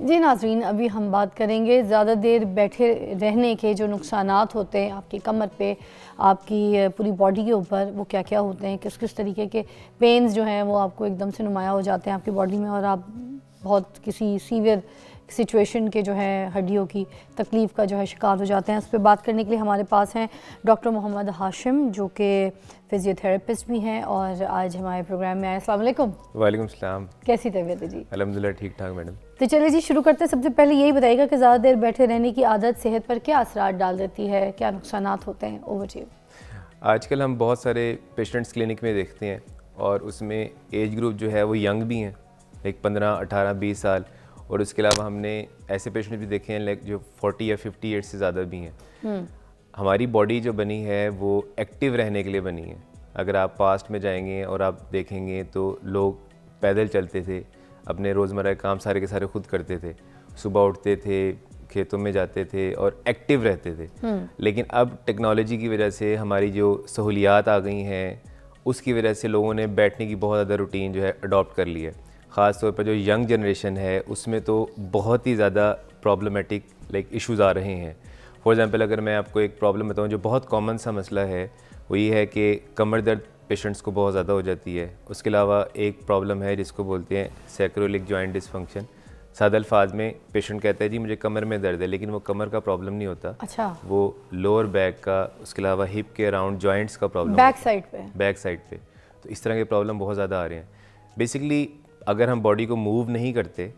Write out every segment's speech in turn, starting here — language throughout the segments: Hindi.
जी नाज़रीन, अभी हम बात करेंगे ज़्यादा देर बैठे रहने के जो नुकसानात होते हैं आपकी कमर पे, आपकी पूरी बॉडी के ऊपर, वो क्या क्या होते हैं, किस किस तरीके के पेन्स जो हैं वो आपको एकदम से नुमायाँ हो जाते हैं आपकी बॉडी में और आप बहुत किसी सीवियर सिचुएशन के जो है हड्डियों की तकलीफ़ का जो है शिकार हो जाते हैं। इस पर बात करने के लिए हमारे पास हैं डॉक्टर मोहम्मद हाशिम, जो कि फ़िज़ियोथेरेपिस्ट भी हैं और आज हमारे प्रोग्राम में आए। अस्सलाम वालेकुम। वालेकुम सलाम। कैसी तबीयत है जी? अल्हम्दुलिल्लाह ठीक ठाक मैडम। तो चलिए जी शुरू करते हैं। सबसे पहले यही बताइएगा कि ज़्यादा देर बैठे रहने की आदत सेहत पर क्या असरात डाल देती है, क्या नुकसानात होते हैं? Over to you. आजकल हम बहुत सारे पेशेंट्स क्लिनिक में देखते हैं और उसमें एज ग्रुप जो है वो यंग भी हैं, लाइक 15, 18, 20 साल, और उसके अलावा हमने ऐसे पेशेंट भी देखे हैं लाइक जो 40 या 50 ईयर्स से ज़्यादा भी हैं। हमारी बॉडी जो बनी है वो एक्टिव रहने के लिए बनी है। अगर आप पास्ट में जाएंगे और आप देखेंगे तो लोग पैदल चलते थे, अपने रोज़मर्रा के काम सारे के सारे खुद करते थे, सुबह उठते थे, खेतों में जाते थे और एक्टिव रहते थे। लेकिन अब टेक्नोलॉजी की वजह से हमारी जो सहूलियात आ गई हैं उसकी वजह से लोगों ने बैठने की बहुत ज़्यादा रूटीन जो है अडॉप्ट कर ली है। ख़ास तौर पर जो यंग जनरेशन है उसमें तो बहुत ही ज़्यादा प्रॉब्लमेटिक लाइक इश्यूज़ आ रहे हैं। फॉर एग्ज़ाम्पल अगर मैं आपको एक प्रॉब्लम बताऊँ जो बहुत कॉमन सा मसला है, वो ये है कि कमर दर्द पेशेंट्स को बहुत ज़्यादा हो जाती है। उसके अलावा एक प्रॉब्लम है जिसको बोलते हैं सैक्रोइलिक जॉइंट डिसफंक्शन। सादा अल्फाज में पेशेंट कहता है जी मुझे कमर में दर्द है, लेकिन वो कमर का प्रॉब्लम नहीं होता। अच्छा। वो लोअर बैक का, उसके अलावा हिप के अराउंड जॉइंट्स का प्रॉब्लम, बैक साइड पे। बैक साइड पे। तो इस तरह के प्रॉब्लम बहुत ज़्यादा आ रहे हैं। बेसिकली अगर हम बॉडी को मूव नहीं करते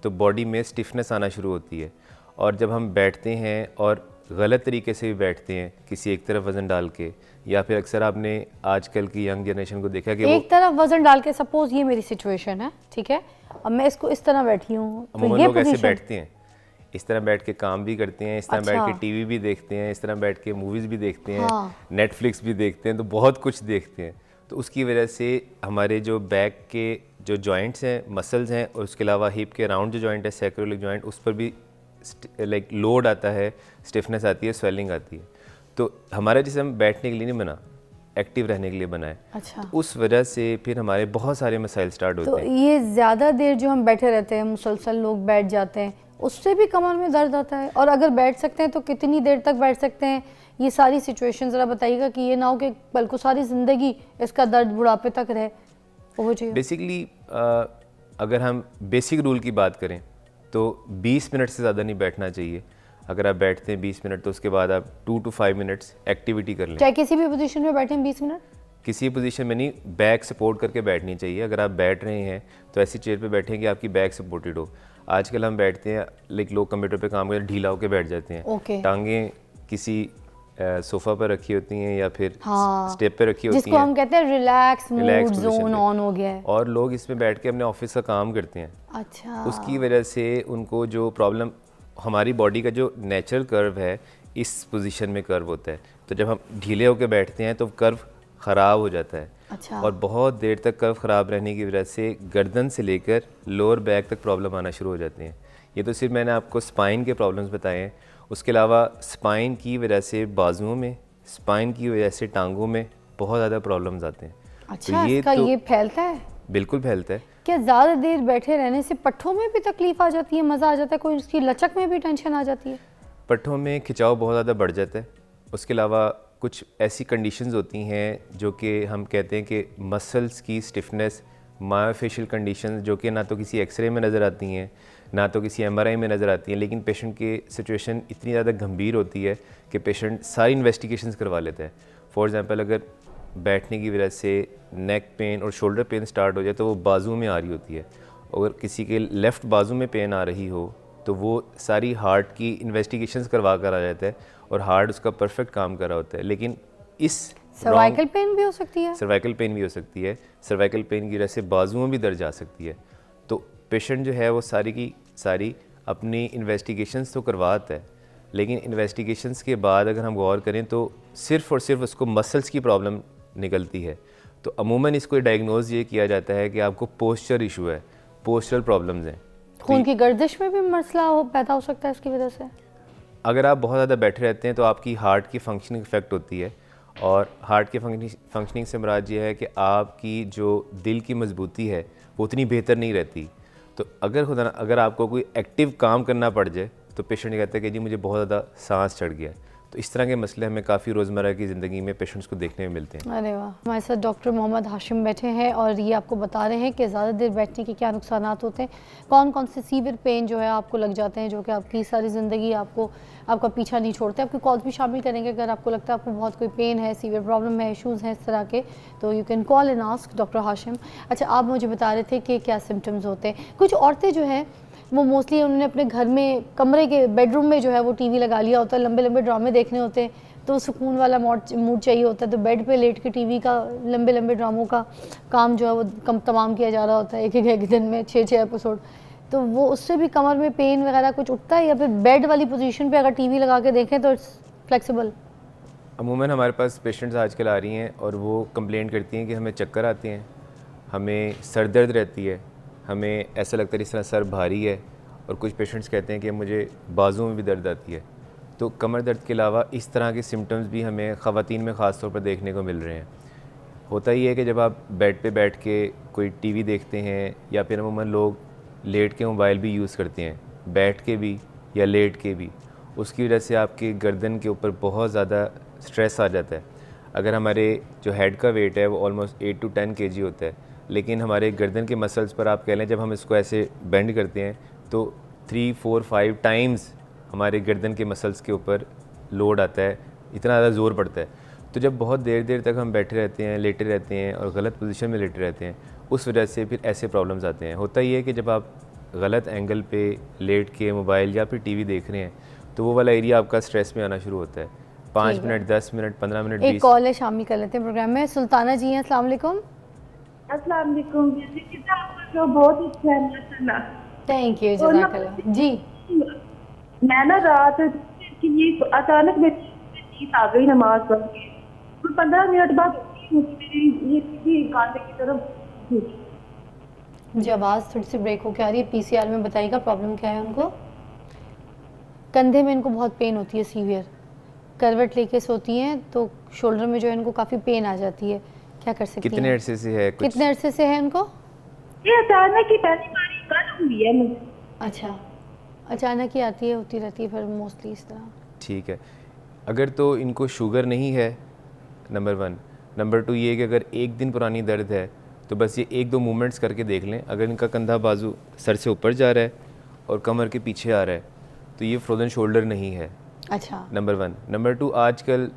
तो बॉडी में स्टिफनेस आना शुरू होती है, और जब हम बैठते हैं और गलत तरीके से भी बैठते हैं किसी एक तरफ वज़न डाल के, या फिर अक्सर आपने आजकल की यंग जनरेशन को देखा कि एक तरफ वजन डाल के, सपोज ये मेरी सिचुएशन है, ठीक है, अब मैं इसको इस तरह बैठी हूँ तो ये लोग ऐसे बैठते हैं, इस तरह बैठ के काम भी करते हैं, इस तरह बैठ के टीवी भी देखते हैं, इस तरह बैठ के मूवीज़ भी देखते हैं, नेटफ्लिक्स भी देखते हैं, तो बहुत कुछ देखते हैं। तो उसकी वजह से हमारे जो बैक के जो जॉइंट्स हैं, मसल्स हैं, और उसके अलावा हिप के अराउंड जो जॉइंट है सैक्रोइलिक जॉइंट, उस पर भी लाइक लोड आता है, स्टिफनेस आती है, स्वेलिंग आती है। तो हमारा जिस्म बैठने के लिए नहीं बना, एक्टिव रहने के लिए बना है। अच्छा। तो उस वजह से फिर हमारे बहुत सारे मसाइल स्टार्ट होते हैं। तो ये ज़्यादा देर जो हम बैठे रहते हैं, मुसलसल लोग बैठ जाते हैं, उससे भी कमर में दर्द आता है? और अगर बैठ सकते हैं तो कितनी देर तक बैठ सकते हैं? ये सारी सिचुएशन ज़रा बताइएगा कि ये ना हो कि बल को सारी ज़िंदगी इसका दर्द बुढ़ापे तक रहे। वो चाहिए बेसिकली अगर हम बेसिक रूल की बात करें तो 20 मिनट से ज़्यादा नहीं बैठना चाहिए। अगर आप बैठते हैं 20 मिनट तो उसके बाद आप 2 to 5 मिनट्स एक्टिविटी कर लें। चाहे किसी भी पोजीशन में बैठे हैं 20 मिनट? किसी पोजीशन में नहीं, बैक सपोर्ट करके बैठनी चाहिए। अगर आप बैठ रहे हैं तो ऐसी चेयर पे बैठें कि आपकी बैक सपोर्टेड हो। आजकल हम बैठते हैं लाइक लोग कंप्यूटर पे काम करते ढीला होकर बैठ जाते हैं। टांगें किसी सोफ़ा पर रखी होती हैं या फिर स्टेप पे रखी होती हैं, जिसको हम कहते हैं रिलैक्स मूड जोन ऑन हो गया है, और लोग इसमें बैठ के अपने ऑफिस का काम करते हैं। अच्छा। उसकी वजह से उनको जो प्रॉब्लम, हमारी बॉडी का जो नेचुरल कर्व है इस पोजीशन में कर्व होता है, तो जब हम ढीले होकर बैठते हैं तो कर्व ख़राब हो जाता है। अच्छा। और बहुत देर तक कर्व ख़राब रहने की वजह से गर्दन से लेकर लोअर बैक तक प्रॉब्लम आना शुरू हो जाती हैं। ये तो सिर्फ मैंने आपको स्पाइन के प्रॉब्लम्स बताए हैं। उसके अलावा स्पाइन की वजह से बाजुओं में, स्पाइन की वजह से टांगों में बहुत ज़्यादा प्रॉब्लम्स आते हैं। अच्छा, तो ये फैलता है? बिल्कुल फैलता है। क्या ज़्यादा देर बैठे रहने से पट्ठों में भी तकलीफ आ जाती है, मज़ा आ जाता है, कोई उसकी लचक में भी टेंशन आ जाती है? पट्ठों में खिंचाव बहुत ज़्यादा बढ़ जाता है। उसके अलावा कुछ ऐसी कंडीशंस होती हैं जो कि हम कहते हैं कि मसल्स की स्टिफनेस, मायोफेशियल कंडीशंस, जो कि ना तो किसी एक्सरे में नज़र आती हैं ना तो किसी एमआरआई में नज़र आती हैं, लेकिन पेशेंट की सिचुएशन इतनी ज़्यादा गंभीर होती है कि पेशेंट सारी इन्वेस्टिगेशंस करवा लेता है। फॉर एग्ज़ाम्पल अगर बैठने की वजह से नेक पेन और शोल्डर पेन स्टार्ट हो जाए तो वो बाजू में आ रही होती है। अगर किसी के लेफ़्ट बाजू में पेन आ रही हो तो वो सारी हार्ट की इन्वेस्टिगेशंस करवा कर आ जाता है और हार्ट उसका परफेक्ट काम कर रहा होता है। लेकिन इस सर्वाइकल पेन भी हो सकती है? सर्वाइकल पेन भी हो सकती है। सर्वाइकल पेन की वजह से बाजुओं में दर्द आ सकती है। तो पेशेंट जो है वो सारी की सारी अपनी इन्वेस्टिगेशंस तो करवाता है, लेकिन इन्वेस्टिगेशंस के बाद अगर हम गौर करें तो सिर्फ़ और सिर्फ उसको मसल्स की प्रॉब्लम निकलती है। तो अमूमन इसको डायग्नोज ये किया जाता है कि आपको पोस्चर इशू है, पोस्चरल प्रॉब्लम्स हैं। खून की गर्दिश में भी मसला पैदा हो सकता है इसकी वजह से? अगर आप बहुत ज़्यादा बैठे रहते हैं तो आपकी हार्ट की फंक्शनिंग इफेक्ट होती है, और हार्ट की फंक्शनिंग से मुराद ये है कि आपकी जो दिल की मजबूती है वो उतनी बेहतर नहीं रहती। तो अगर आपको कोई एक्टिव काम करना पड़ जाए तो पेशेंट कहता है कि जी मुझे बहुत ज़्यादा सांस चढ़ गया है। तो इस तरह के मसले हमें काफ़ी रोज़मर्रा की ज़िंदगी में पेशेंट्स को देखने में मिलते हैं। अरे वाह, हमारे साथ डॉक्टर मोहम्मद हाशिम बैठे हैं और ये आपको बता रहे हैं कि ज़्यादा देर बैठने के क्या नुकसान होते हैं, कौन कौन से सीवियर पेन जो है आपको लग जाते हैं, जो कि आपकी सारी ज़िंदगी आपका पीछा नहीं छोड़ते। आपके कॉल्स भी शामिल करेंगे अगर आपको लगता है आपको बहुत कोई पेन है, सीवियर प्रॉब्लम है, इशूज़ हैं इस तरह के, तो you can call and ask doctor Hashim. अच्छा, आप मुझे बता रहे थे कि क्या सिम्टम्स होते हैं। कुछ औरतें जो हैं वो मोस्टली उन्होंने अपने घर में कमरे के बेडरूम में जो है वो टीवी लगा लिया होता है, लंबे लंबे ड्रामे देखने होते हैं, तो सुकून वाला मूड चाहिए होता है, तो बेड पे लेट के टीवी का लंबे लंबे ड्रामों का काम जो है वो तमाम किया जा रहा होता है एक दिन में 6 एपिसोड। तो वो उससे भी कमर में पेन वगैरह कुछ उठता है, या फिर बेड वाली पोजीशन पे अगर टीवी लगा के देखें तो इट्स फ्लेक्सिबल? अमूमन हमारे पास पेशेंट्स आजकल आ रही हैं और वो कंप्लेंट करती हैं कि हमें चक्कर आते हैं, हमें सर दर्द रहती है, हमें ऐसा लगता है जिस तरह सर भारी है, और कुछ पेशेंट्स कहते हैं कि मुझे बाजुओं में भी दर्द आती है। तो कमर दर्द के अलावा इस तरह के सिम्टम्स भी हमें ख़वातीन में ख़ास तौर पर देखने को मिल रहे हैं। होता ही है कि जब आप बेड पे बैठ के कोई टीवी देखते हैं, या फिर अमूमन लोग लेट के मोबाइल भी यूज़ करते हैं, बैठ के भी या लेट के भी, उसकी वजह से आपके गर्दन के ऊपर बहुत ज़्यादा स्ट्रेस आ जाता है। अगर हमारे जो हेड का वेट है वो ऑलमोस्ट 8 to 10 kg होता है, लेकिन हमारे गर्दन के मसल्स पर आप कह लें जब हम इसको ऐसे बेंड करते हैं तो 3, 4, 5 टाइम्स हमारे गर्दन के मसल्स के ऊपर लोड आता है, इतना ज़्यादा ज़ोर पड़ता है। तो जब बहुत देर देर तक हम बैठे रहते हैं, लेटे रहते हैं और गलत पोजीशन में लेटे रहते हैं, उस वजह से फिर ऐसे प्रॉब्लम्स आते हैं। होता ही है कि जब आप गलत एंगल पे लेट के मोबाइल या फिर टीवी देख रहे हैं तो वो वाला एरिया आपका स्ट्रेस में आना शुरू होता है। 5 मिनट, 10 मिनट, 15 मिनट, 20। एक कॉल है, शामिल कर लेते हैं प्रोग्राम में। सुल्ताना जी हैं, अस्सलाम वालेकुम। अस्सलाम वालेकुम जी, आपका शो बहुत अच्छा है माशाल्लाह। थैंक यू, जज़ाकल्लाह जी। मैं ना रात कि ये अचानक मेरी नींद आ गई नमाज पढ़ के, तो 15 मिनट बाद मेरी ये कांधे की तरफ मुझे आवाज़ थोड़ी सी ब्रेक होकर आ रही है। पीसीआर में बताइएगा प्रॉब्लम क्या है उनको। कंधे में इनको बहुत पेन होती है, सीवियर। करवट लेके सोती हैं तो शोल्डर में जो है इनको काफ़ी पेन आ जाती है। क्या कर सकती हैं? कितने अरसे से है? कितने अरसे से है इनको? ये अचानक ही पहली बार कल हुई है मुझे। अच्छा, अचानक ही आती है, होती रहती है फिर मोस्टली इस तरह। ठीक है, अगर तो इनको शुगर नहीं है, नंबर 1। नंबर 2 ये कि अगर एक दिन पुरानी दर्द है तो बस ये 1-2 मूवमेंट्स करके देख लें। अगर इनका कंधा बाजू सर से ऊपर जा रहा है और कमर के पीछे आ रहा है तो ये फ्रोजन शोल्डर नहीं है। अच्छा, नंबर 1। नंबर 2, आजकल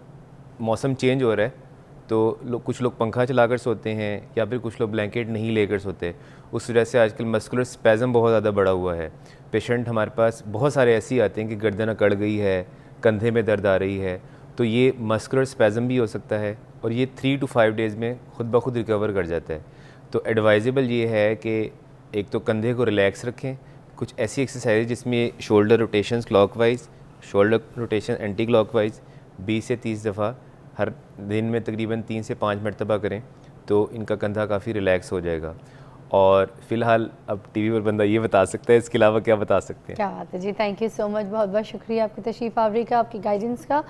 मौसम चेंज हो रहा है तो कुछ लोग पंखा चलाकर सोते हैं या फिर कुछ लोग ब्लैंकेट नहीं लेकर सोते। उस वजह से आजकल मस्कुलर स्पैज़म बहुत ज़्यादा बढ़ा हुआ है। पेशेंट हमारे पास बहुत सारे ऐसे ही आते हैं कि गर्दन अकड़ गई है, कंधे में दर्द आ रही है, तो ये मस्कुलर स्पैज़म भी हो सकता है और ये 3 to 5 डेज़ में खुद ब खुद रिकवर कर जाता है। तो एडवाइजेबल ये है कि एक तो कंधे को रिलैक्स रखें, कुछ ऐसी एक्सरसाइज जिसमें shoulder rotations clockwise, shoulder rotation anti clockwise 20 से 30 दफ़ा हर दिन में तकरीबन 3 से 5 मरतबा करें तो इनका कंधा काफ़ी रिलैक्स हो जाएगा। और फ़िलहाल अब टीवी पर बंदा ये बता सकता है, इसके अलावा क्या बता सकते हैं? क्या बात है जी, थैंक यू सो मच, बहुत बहुत शुक्रिया आपकी तशरीफ़ आवरी का, आपकी गाइडेंस का।